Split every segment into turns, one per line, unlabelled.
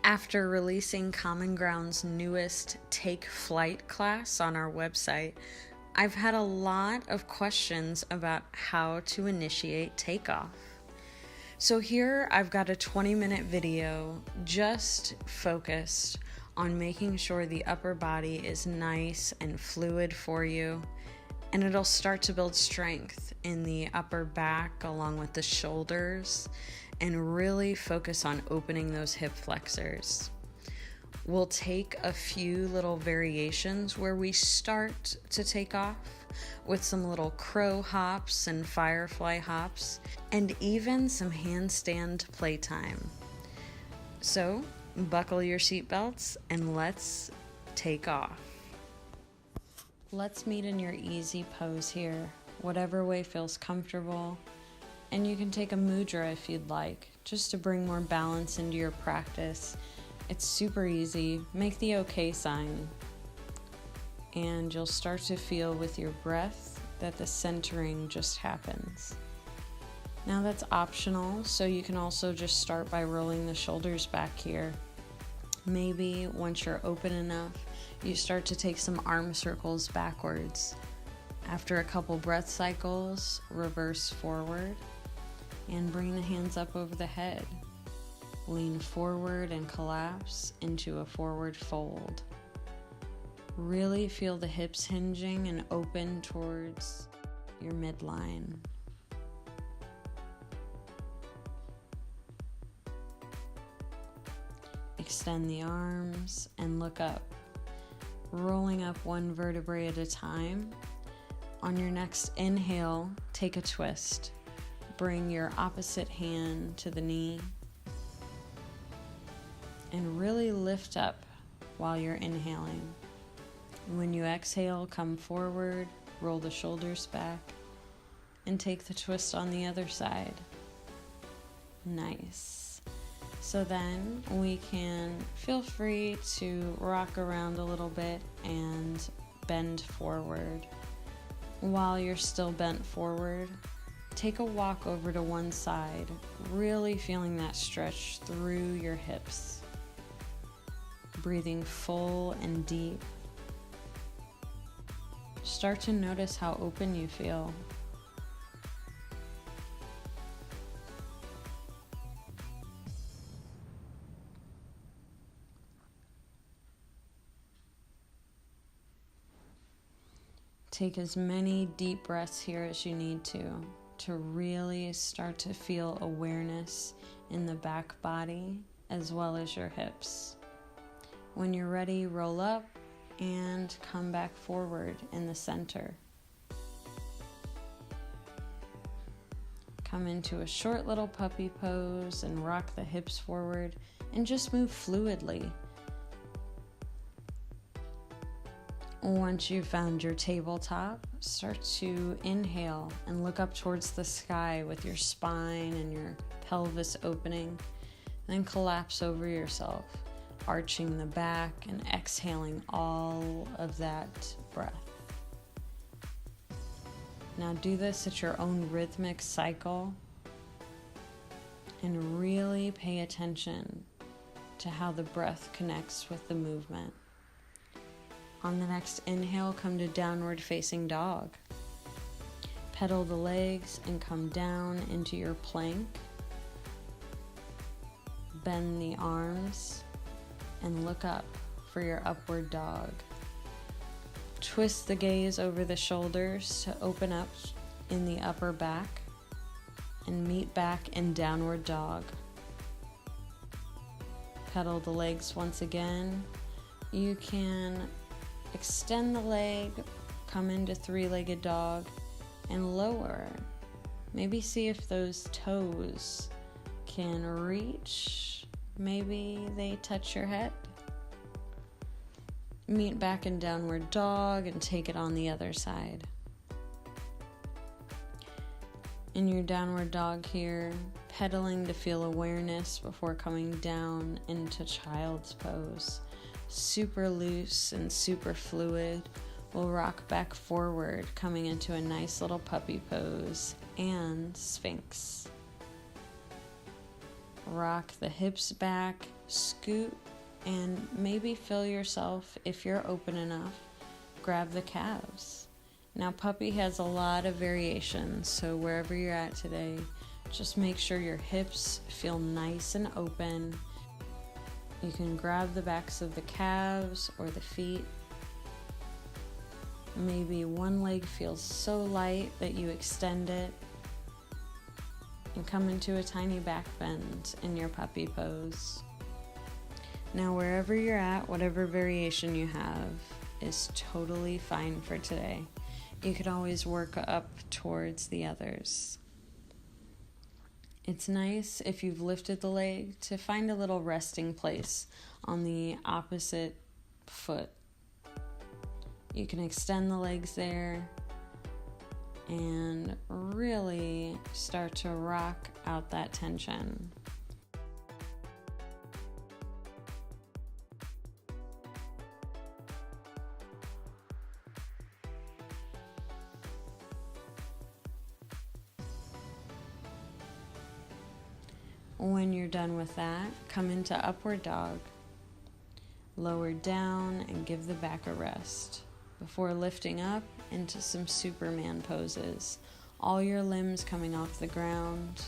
After releasing Common Ground's newest Take Flight class on our website, I've had a lot of questions about how to initiate takeoff. So here I've got a 20-minute video just focused on making sure the upper body is nice and fluid for you, and it'll start to build strength in the upper back along with the shoulders and really focus on opening those hip flexors. We'll take a few little variations where we start to take off with some little crow hops and firefly hops and even some handstand playtime. So buckle your seatbelts and let's take off. Let's meet in your easy pose here, whatever way feels comfortable. And you can take a mudra if you'd like, just to bring more balance into your practice. It's super easy. Make the OK sign. And you'll start to feel with your breath that the centering just happens. Now that's optional, so you can also just start by rolling the shoulders back here. Maybe once you're open enough, you start to take some arm circles backwards. After a couple breath cycles, reverse forward and bring the hands up over the head. Lean forward and collapse into a forward fold. Really feel the hips hinging and open towards your midline. Extend the arms and look up, rolling up one vertebrae at a time. On your next inhale, take a twist. Bring your opposite hand to the knee and really lift up while you're inhaling. When you exhale, come forward, roll the shoulders back, and take the twist on the other side. Nice. So then we can feel free to rock around a little bit and bend forward. While you're still bent forward, take a walk over to one side, really feeling that stretch through your hips. Breathing full and deep. Start to notice how open you feel. Take as many deep breaths here as you need to really start to feel awareness in the back body as well as your hips. When you're ready, roll up and come back forward in the center. Come into a short little puppy pose and rock the hips forward and just move fluidly. Once you've found your tabletop, start to inhale and look up towards the sky with your spine and your pelvis opening. Then collapse over yourself, arching the back and exhaling all of that breath. Now do this at your own rhythmic cycle and really pay attention to how the breath connects with the movement. On the next inhale, come to downward facing dog. Pedal the legs and come down into your plank. Bend the arms and look up for your upward dog. Twist the gaze over the shoulders to open up in the upper back and meet back in downward dog. Pedal the legs once again. You can extend the leg, come into three-legged dog, and lower. Maybe see if those toes can reach. Maybe they touch your head. Meet back in downward dog and take it on the other side. In your downward dog here, pedaling to feel awareness before coming down into child's pose. Super loose and super fluid. We'll rock back forward, coming into a nice little puppy pose and Sphinx. Rock the hips back Scoot and maybe feel yourself, if you're open enough, grab the calves. Now, puppy has a lot of variations, so wherever you're at today, just make sure your hips feel nice and open. You can grab the backs of the calves or the feet. Maybe one leg feels so light that you extend it and come into a tiny back bend in your puppy pose. Now, wherever you're at, whatever variation you have is totally fine for today. You can always work up towards the others. It's nice if you've lifted the leg to find a little resting place on the opposite foot. You can extend the legs there and really start to rock out that tension. When you're done with that, come into upward dog. Lower down and give the back a rest before lifting up into some Superman poses. All your limbs coming off the ground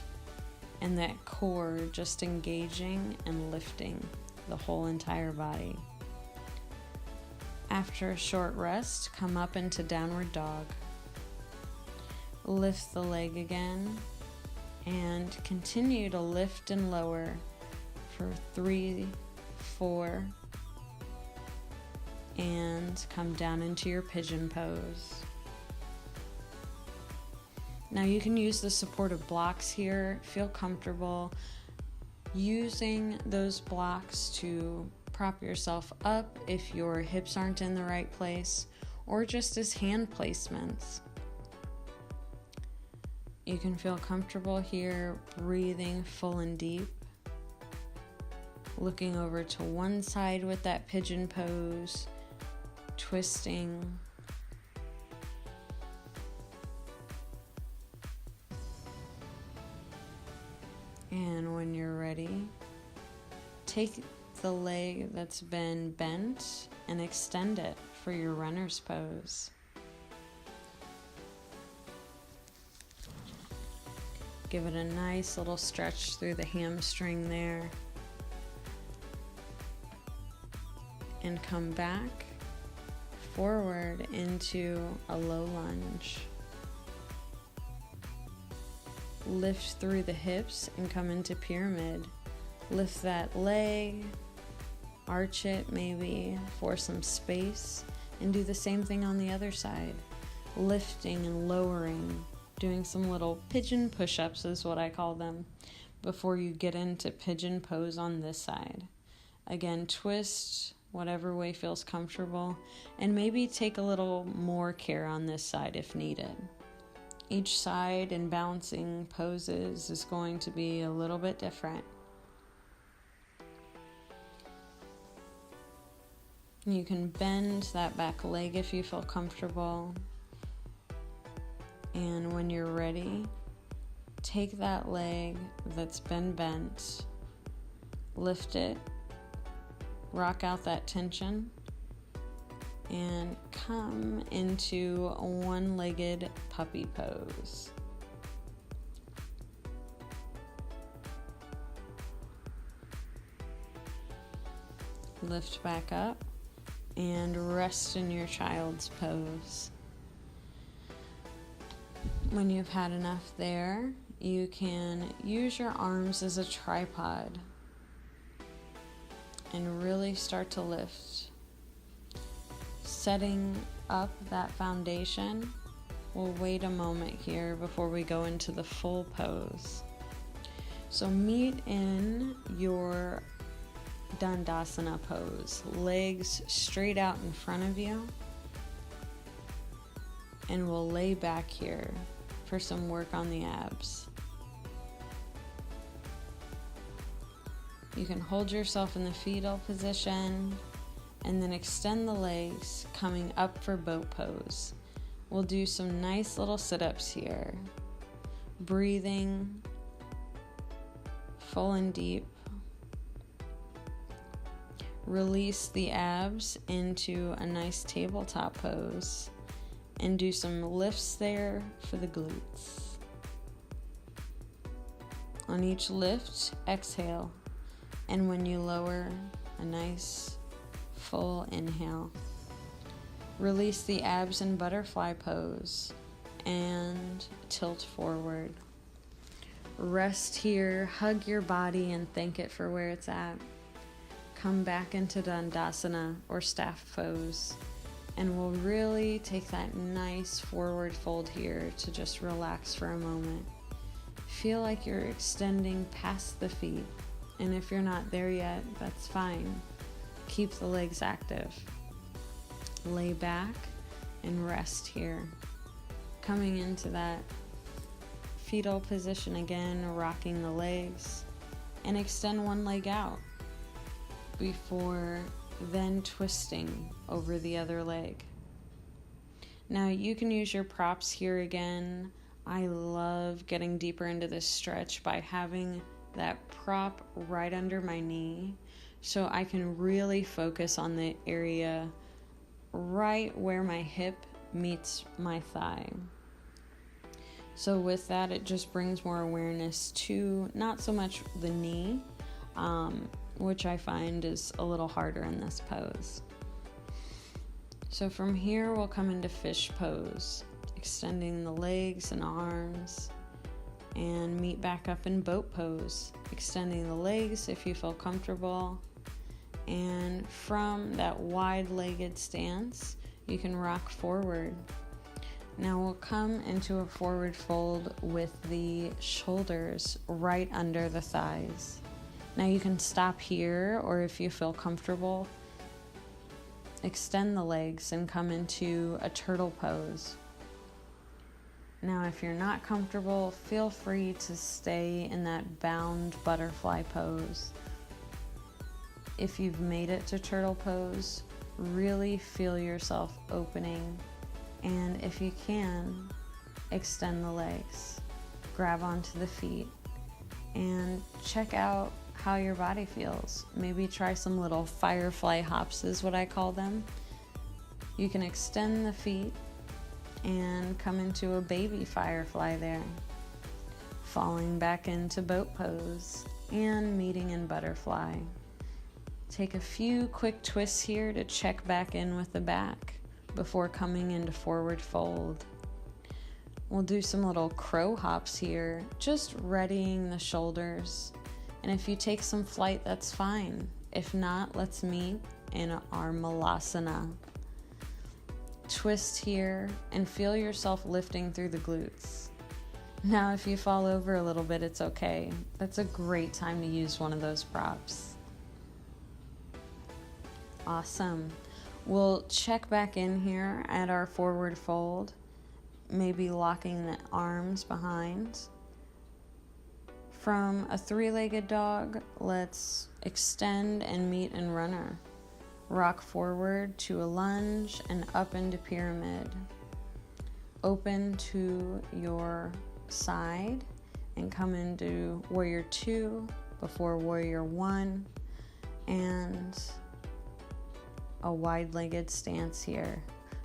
and that core just engaging and lifting the whole entire body. After a short rest, come up into downward dog. Lift the leg again and continue to lift and lower for 3, 4, and come down into your pigeon pose. Now you can use the supportive blocks here. Feel comfortable using those blocks to prop yourself up if your hips aren't in the right place, or just as hand placements. You can feel comfortable here, breathing full and deep. Looking over to one side with that pigeon pose, twisting. And when you're ready, take the leg that's been bent and extend it for your runner's pose. Give it a nice little stretch through the hamstring there. And come back forward into a low lunge. Lift through the hips and come into pyramid. Lift that leg, arch it maybe for some space, and do the same thing on the other side. Lifting and lowering, doing some little pigeon push-ups is what I call them, before you get into pigeon pose on this side. Again, twist whatever way feels comfortable, and maybe take a little more care on this side if needed. Each side in balancing poses is going to be a little bit different. You can bend that back leg if you feel comfortable. And when you're ready, take that leg that's been bent, lift it, rock out that tension, and come into a one-legged puppy pose. Lift back up and rest in your child's pose. When you've had enough there, you can use your arms as a tripod and really start to lift. Setting up that foundation, we'll wait a moment here before we go into the full pose. So meet in your Dandasana pose, legs straight out in front of you, and we'll lay back here for some work on the abs. You can hold yourself in the fetal position and then extend the legs, coming up for boat pose. We'll do some nice little sit-ups here. Breathing full and deep. Release the abs into a nice tabletop pose and do some lifts there for the glutes. On each lift, exhale, and when you lower, a nice full inhale. Release the abs in butterfly pose and tilt forward. Rest here, hug your body and thank it for where it's at. Come back into Dandasana or staff pose, and we'll really take that nice forward fold here to just relax for a moment. Feel like you're extending past the feet, and if you're not there yet, that's fine. Keep the legs active. Lay back and rest here. Coming into that fetal position again, rocking the legs, and extend one leg out before then twisting over the other leg. Now you can use your props here again. I love getting deeper into this stretch by having that prop right under my knee so I can really focus on the area right where my hip meets my thigh. So with that, it just brings more awareness to not so much the knee, which I find is a little harder in this pose. So from here, we'll come into fish pose, extending the legs and arms, and meet back up in boat pose, extending the legs if you feel comfortable. And from that wide-legged stance, you can rock forward. Now we'll come into a forward fold with the shoulders right under the thighs. Now you can stop here, or if you feel comfortable, extend the legs and come into a turtle pose. Now if you're not comfortable, feel free to stay in that bound butterfly pose. If you've made it to turtle pose, really feel yourself opening, and if you can, extend the legs, grab onto the feet, and check out how your body feels. Maybe try some little firefly hops is what I call them. You can extend the feet and come into a baby firefly there, falling back into boat pose and meeting in butterfly. Take a few quick twists here to check back in with the back before coming into forward fold. We'll do some little crow hops here, just readying the shoulders. And if you take some flight, that's fine. If not, let's meet in our malasana. Twist here and feel yourself lifting through the glutes. Now, if you fall over a little bit, it's okay. That's a great time to use one of those props. Awesome. We'll check back in here at our forward fold, maybe locking the arms behind. From a three-legged dog, let's extend and meet in runner. Rock forward to a lunge and up into pyramid. Open to your side and come into warrior 2 before warrior 1, and a wide-legged stance here.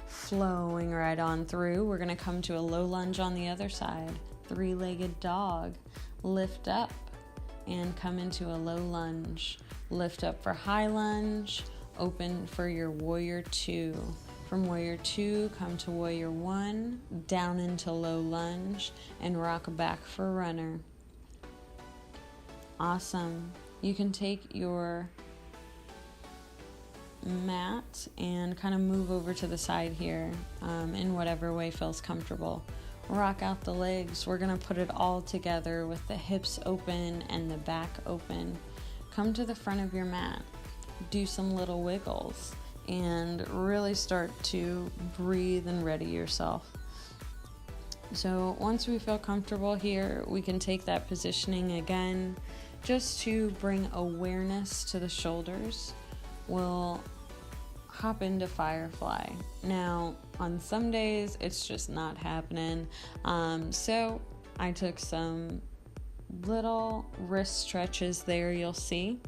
Flowing right on through, we're going to come to a low lunge on the other side. Three-legged dog. Lift up and come into a low lunge. Lift up for high lunge. Open for your warrior 2. From warrior 2, come to warrior 1, down into low lunge, and rock back for runner. Awesome. You can take your mat and kind of move over to the side here in whatever way feels comfortable. Rock out the legs. We're going to put it all together with the hips open and the back open. Come to the front of your mat. Do some little wiggles and really start to breathe and ready yourself. So once we feel comfortable here, we can take that positioning again just to bring awareness to the shoulders. We'll hop into firefly. Now, on some days, it's just not happening. So I took some little wrist stretches there, you'll see.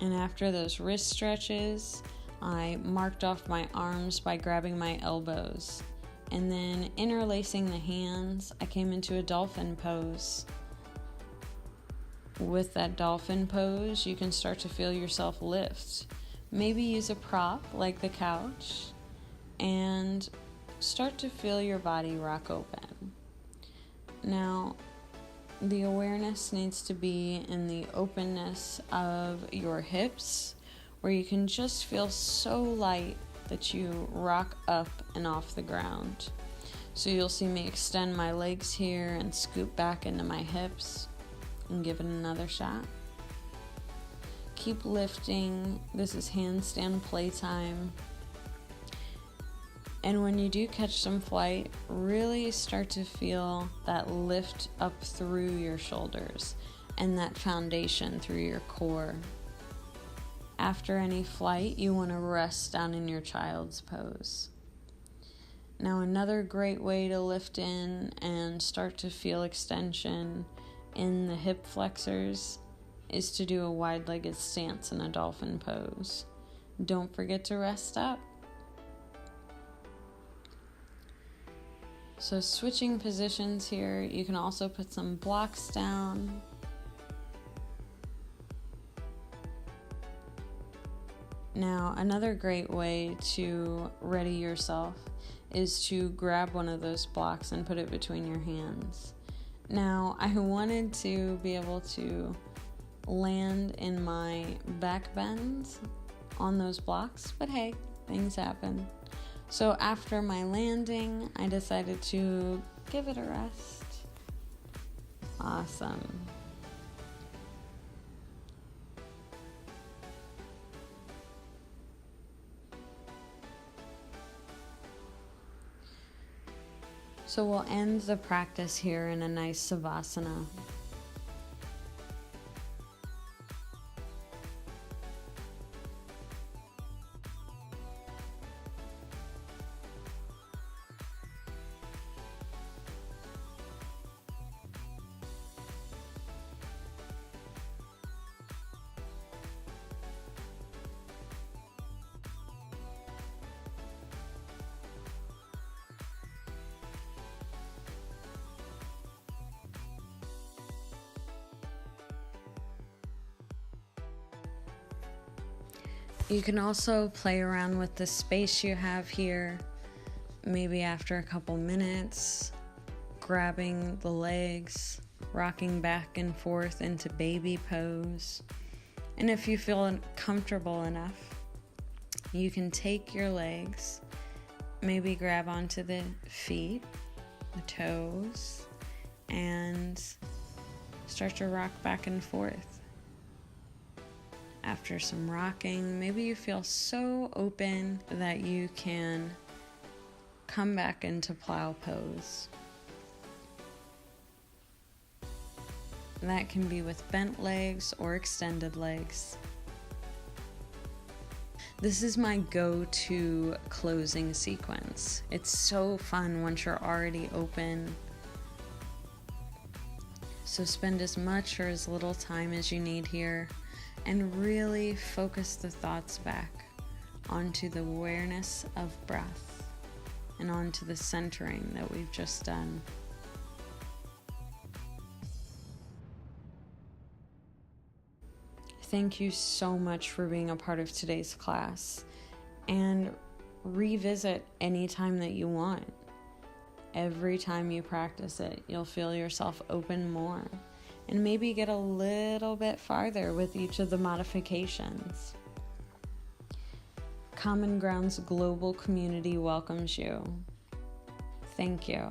And after those wrist stretches, I marked off my arms by grabbing my elbows. And then interlacing the hands, I came into a dolphin pose. With that dolphin pose, you can start to feel yourself lift. Maybe use a prop like the couch and start to feel your body rock open. Now, the awareness needs to be in the openness of your hips, where you can just feel so light that you rock up and off the ground. So you'll see me extend my legs here and scoop back into my hips and give it another shot. Keep lifting. This is handstand playtime. And when you do catch some flight, really start to feel that lift up through your shoulders and that foundation through your core. After any flight, you want to rest down in your child's pose. Now, another great way to lift in and start to feel extension in the hip flexors is to do a wide-legged stance in a dolphin pose. Don't forget to rest up. So switching positions here, you can also put some blocks down. Now, another great way to ready yourself is to grab one of those blocks and put it between your hands. Now, I wanted to be able to land in my back bends on those blocks, but hey, things happen. So after my landing, I decided to give it a rest. Awesome. So we'll end the practice here in a nice savasana. You can also play around with the space you have here, maybe after a couple minutes, grabbing the legs, rocking back and forth into baby pose. And if you feel comfortable enough, you can take your legs, maybe grab onto the feet, the toes, and start to rock back and forth. After some rocking, maybe you feel so open that you can come back into plow pose. That can be with bent legs or extended legs. This is my go-to closing sequence. It's so fun once you're already open. So spend as much or as little time as you need here, and really focus the thoughts back onto the awareness of breath and onto the centering that we've just done. Thank you so much for being a part of today's class, and revisit anytime that you want. Every time you practice it, you'll feel yourself open more, and maybe get a little bit farther with each of the modifications. Common Ground's global community welcomes you. Thank you.